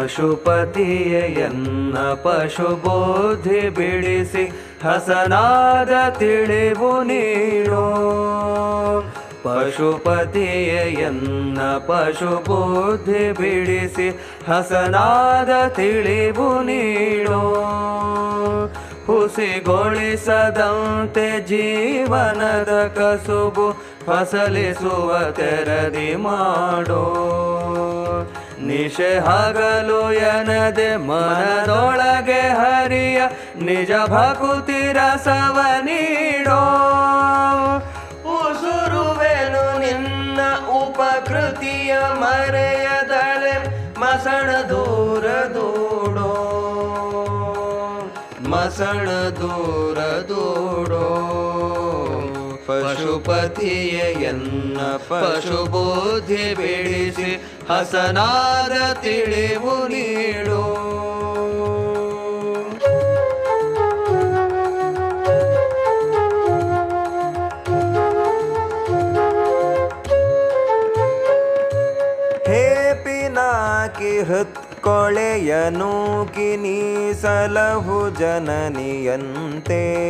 ಪಶುಪತಿಯನ್ನ ಪಶುಬೋಧಿ ಬಿಡಿಸಿ ಹಸನಾದ ತಿಳಿವು ನೀಡೋ. ಪಶುಪತಿಯನ್ನ ಪಶುಬೋಧಿ ಬಿಡಿಸಿ ಹಸನಾದ ತಿಳಿವು ನೀಡೋ. ಹುಸಿಗೊಳಿಸದಂತೆ ಜೀವನದ ಕಸುಬು ಫಸಲಿಸುವ ತೆರದಿ ಮಾಡೋ. ನಿಶೆ ಹಗಲು ಎನದೆ ಮನದೊಳಗೆ ಹರಿಯ ನಿಜ ಭಕುತಿ ರಸವ ನೀಡೋ. ಉಸುರುವೆನು ನಿನ್ನ ಉಪಕೃತಿಯ ಮರೆಯದಳೆ ಮಸಣ ದೂರ ದೂಡೋ. ಮಸಣ ದೂರ ದೂಡೋ. ಪಶುಪತಿಯನ್ನ ಪಶುಬೋಧಿ ಬಿಡಿಸಿ ಹಸನಾದ ತಿಳಿವು ನೀಡೋ. ಹೇ ಪಿನಾಕಿ ಹೃತ್ಕೊಳೆಯ ನೂಕಿ ನೀ ಸಲಹು ಜನನಿಯಂತೆ.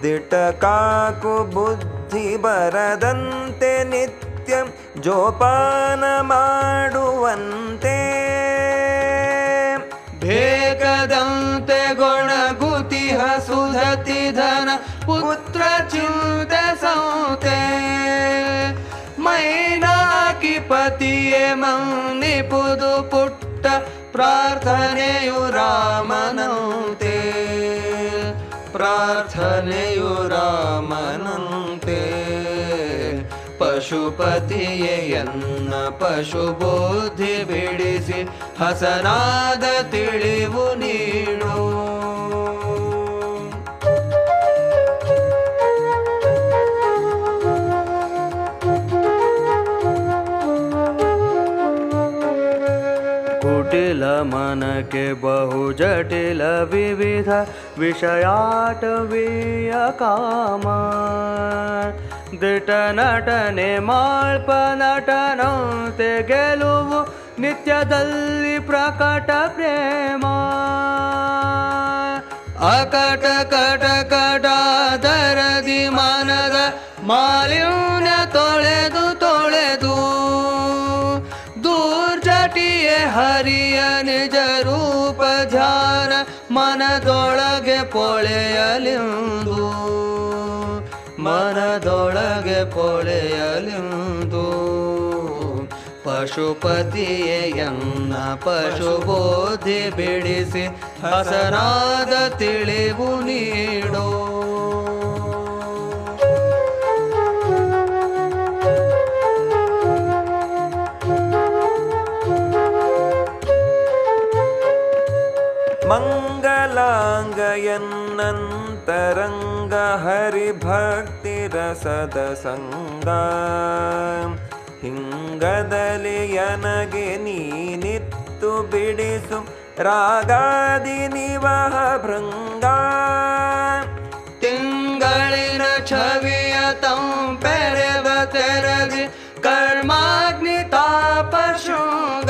ದಿಟ ಕಾಕು ಬುದ್ಧಿ ಬರದಂತೆ ನಿತ್ಯ ಜೋಪಾನ ಮಾಡುವಂತೆ. ಬೇಕಾದಂತೆ ಗೊಣಗುತಿಹ ಸುಧತಿ ಧನ ಪುತ್ರ ಚಿಂತೆ ಸಂತೆ. ಮೈನಾಕಿ ಪತಿಯೇ ಮನ್ನಿಪುದು ಪುಟ್ಟ ಪ್ರಾರ್ಥನೆಯು ರಾಮನಂತೆ. ಪ್ರಾರ್ಥನೆಯು ರಾಮನಂತೆ. ಪಶುಪತಿಯನ್ನ ಪಶುಬೋಧಿ ಬಿಡಿಸಿ ಹಸನಾದ ತಿಳಿವು ನೀಡೋ. ಕುಟಿಲ ಮನಕ್ಕೆ ಬಹು ಜಟಿಲ ವಿವಿಧ ವಿಷಯಾಟವೀಯ ಕಾಮ. ದಿಟ ನಟನೆ ಮಾಳ್ಪ ನಟನಂತೆ ಗೆಲುವು ನಿತ್ಯದಲ್ಲಿ ಪ್ರಕಟ ಪ್ರೇಮ. ಅಕಟ ಕಟ ಕಟಾದರದಿ ಮನದ ಮಾಲಿನ್ಯ ತೊಳೆದು ತೊಳೆದು. ದೂರ್ಜಟಿಯೇ ಹರಿಯ ನಿಜ ರೂಪ ಧ್ಯಾನ ಮನದೊಳಗೆ ಪೊಳೆಯಲಿಂದು. ಮನದೊಳಗೆ ಪೊಳೆಯಲಿಂದು. ಪಶುಪತಿಯನ್ನ ಪಶುಬೋಧಿ ಬಿಡಿಸಿ ಹಸನಾದ ತಿಳಿವು ನೀಡೋ. ಮಂಗಲಾಂಗಯನ್ನಂತರಂಗ ಹರಿಭಕ್ತಿ ರಸದ ಸಂಗ. ಹಿಂಗದಲ್ಲಿ ನನಗೆ ನೀನಿತ್ತು ಬಿಡಿಸು ರಾಗಾದಿ ನಿವಹ ಭೃಂಗ. ತಿಂಗಳಿನ ಛವಿಯ ತಂಪೆರೆವ ತೆರಗಿ ಕರ್ಮಾಗ್ನಿ ತಾಪ ಶೃಂಗ.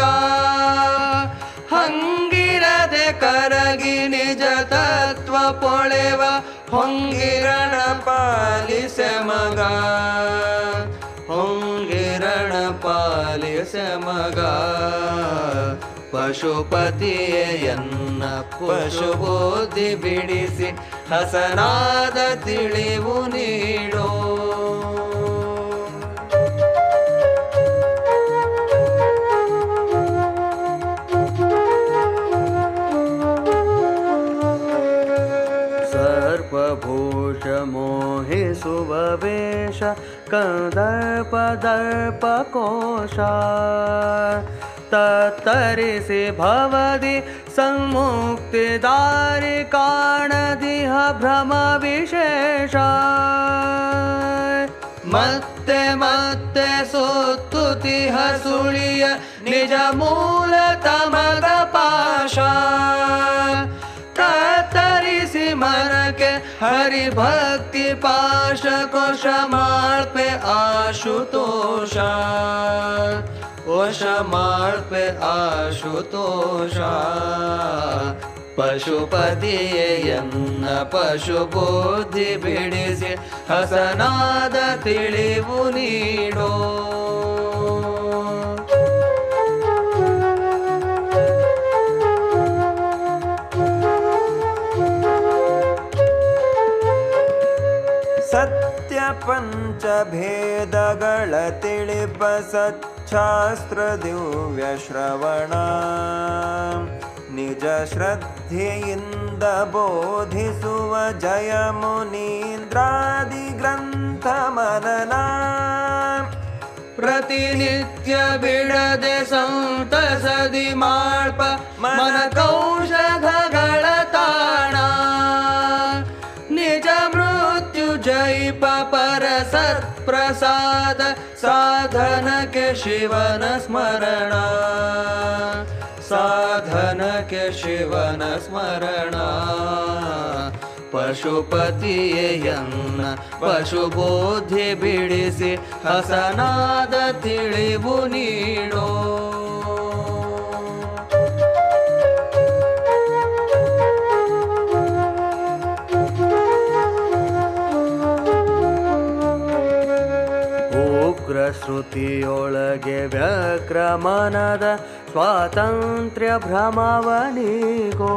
ಹಂಗಿರದೆ ಕರಗಿ ನಿಜ ತತ್ವ ಪೊಳೆವ ಹೊಂಗಿರಣ ಪಾಲಿಸೆ ಮಗ. ಹೊಂಗಿರಣ ಪಾಲಿಸೆ ಮಗ. ಪಶುಪತಿಯನ್ನ ಪಶುಬೋಧಿ ಬಿಡಿಸಿ ಹಸನಾದ ತಿಳಿವು ನೀಡೋ. ಸರ್ಪಭೂಷ ಮೋಹಿಸುವ ವೇಷ ಕಂದರ್ಪ ದರ್ಪ ಕೋಶ. ತತ್ತರಿಸಿ ಭವದಿ ಸನ್ಮುಕ್ತಿ ದಾರಿ ಕಾಣದಿಹ ಭ್ರಮ ವಿಶೇಷ. ಮತ್ತೆ ಮತ್ತೆ ಸುತ್ತುತಿಹ ಸುಳಿಯ ನಿಜ ಮೂಲ ತಮದ ಪಾಶ. हरिभक्ति पाश कोशमाल्पे आशुतोषा कोशमाल्पे आशुतोषा ಪಶುಪತಿಯನ್ನ ಪಶುಬುದ್ಧಿ ಬಿಡಿಸಿ ಹಸನಾದ ತಿಳಿವು ನೀಡೋ. ಸತ್ಯ ಪಂಚಭೇದಗಳ ತಿಳಿಪ ಸಚ್ಛಾಸ್ತ್ರ ದಿವ್ಯ ಶ್ರವಣ ನಿಜ ಶ್ರದ್ಧೆಯಿಂದ ಬೋಧಿಸುವ ಜಯ ಮುನೀಂದ್ರಾದಿ ಗ್ರಂಥ ಮನನ ಪ್ರತಿನಿತ್ಯ ಬಿಡದೆ ಸಂತಸದಿ ಮಾಳ್ಪ ಮನ ಕೌಶಧಗಳ ತಾಣ ನಿಜ ಮೃತ್ಯು ಜೈಪ ಪರ ಸತ್ಪ್ರಸಾದ ಸಾಧನಕ್ಕೆ ಶಿವನ ಸ್ಮರಣ ಸಾಧನಕ್ಕೆ ಶಿವನ ಸ್ಮರಣ ಪಶುಪತಿಯನ್ನ ಪಶುಬೋಧಿ ಬಿಡಿಸಿ ಹಸನಾದ ತಿಳಿವು ನೀಡೋ. ಉಗ್ರ ಶ್ರುತಿಯೊಳಗೆ ವ್ಯಕ್ರಮನದ ಸ್ವಾತಂತ್ರ್ಯ ಭ್ರಮವನಿಗೋ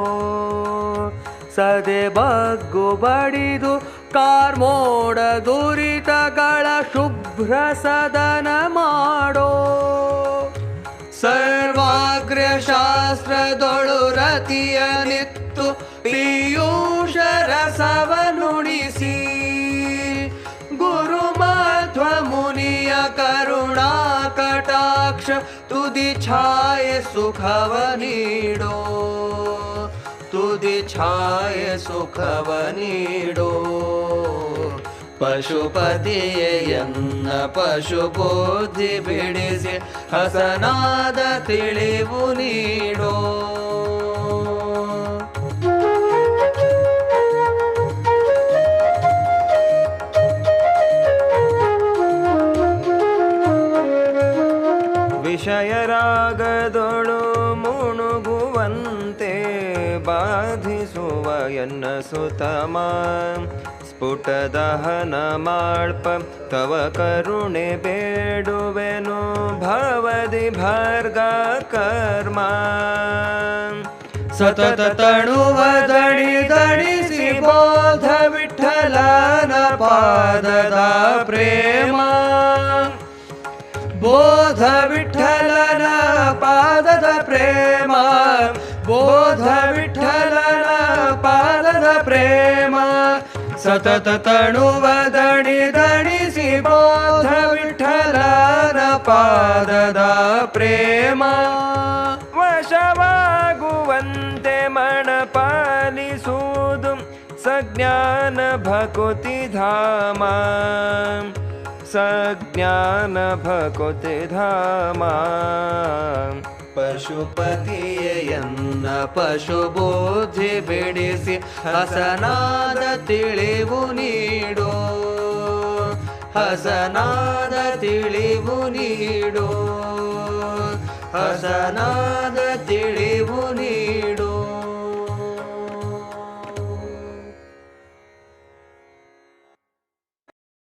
ಸದೆ ಬಗ್ಗು ಬಡಿದು ಕಾರ್ಮೋಡ ದುರಿತಗಳ ಶುಭ್ರ ಸದನ ಮಾಡೋ. ಸರ್ವಾಗ್ರ ಶಾಸ್ತ್ರದೊಳು ರತಿಯ ನಿತ್ತು ಪೀಯೂಷ ರಸವ ನುಡಿಸಿ ಗುರು ಮಧ್ವ ಮುನಿಯ ಕರುಣಾ ಕಟಾಕ್ಷ ತುದಿ ಛಾಯೆ ಸುಖವ ನೀಡೋ ತುದಿ ಛಾಯೆ ಸುಖವ ನೀಡೋ. ಪಶುಪತಿಯನ್ನ ಪಶುಬುದ್ಧಿ ಬಿಡಿಸಿ ಹಸನಾದ ತಿಳಿವು ನೀಡೋ. ವಿಷಯರಾಗದೊಳು ಮುಣುಗುವಂತೆ ಬಾಧಿಸುವ ಎನ್ನ ಸುತಮ ಸ್ಫುಟ ದಹನ ಮಾಳ್ಪ ತವ ಕರುಣೆ ಬೇಡುವೆನು ಭವದಿ ಭರ್ಗ ಕರ್ಮ ಸತತ ತಣುವ ದಣಿ ದಣಿಸಿ ಬೋಧ ವಿಠಲನ ಪಾದದ ಪ್ರೇಮ ಬೋಧ ವಿಠಲನ ಪಾದದ ಪ್ರೇಮ ಬೋಧ ವಿಠಲನ ಪಾದದ ಪ್ರೇಮ ಸತತ ತಣುವ ದಣಿ ದಣಿಸಿ ಬೋಧ ವಿಠಲನ ಪಾದದ ಪ್ರೇಮ ವಶವಾಗುವಂತೆ ಮಣ ಪಾಲಿಸುವುದು ಸಜ್ಞಾನ ಭಕುತಿ ಧಾಮ ಸಜ್ಞಾನ ಭಕುತಿ ಧಾಮ. ಪಶುಪತಿಯನ್ನ ಪಶುಬುದ್ಧಿ ಬಿಡಿಸಿ ಹಸನಾದ ತಿಳಿವು ನೀಡೋ ಹಸನಾದ ತಿಳಿವು ನೀಡೋ ಹಸನಾದ ತಿಳಿವು ನೀಡೋ.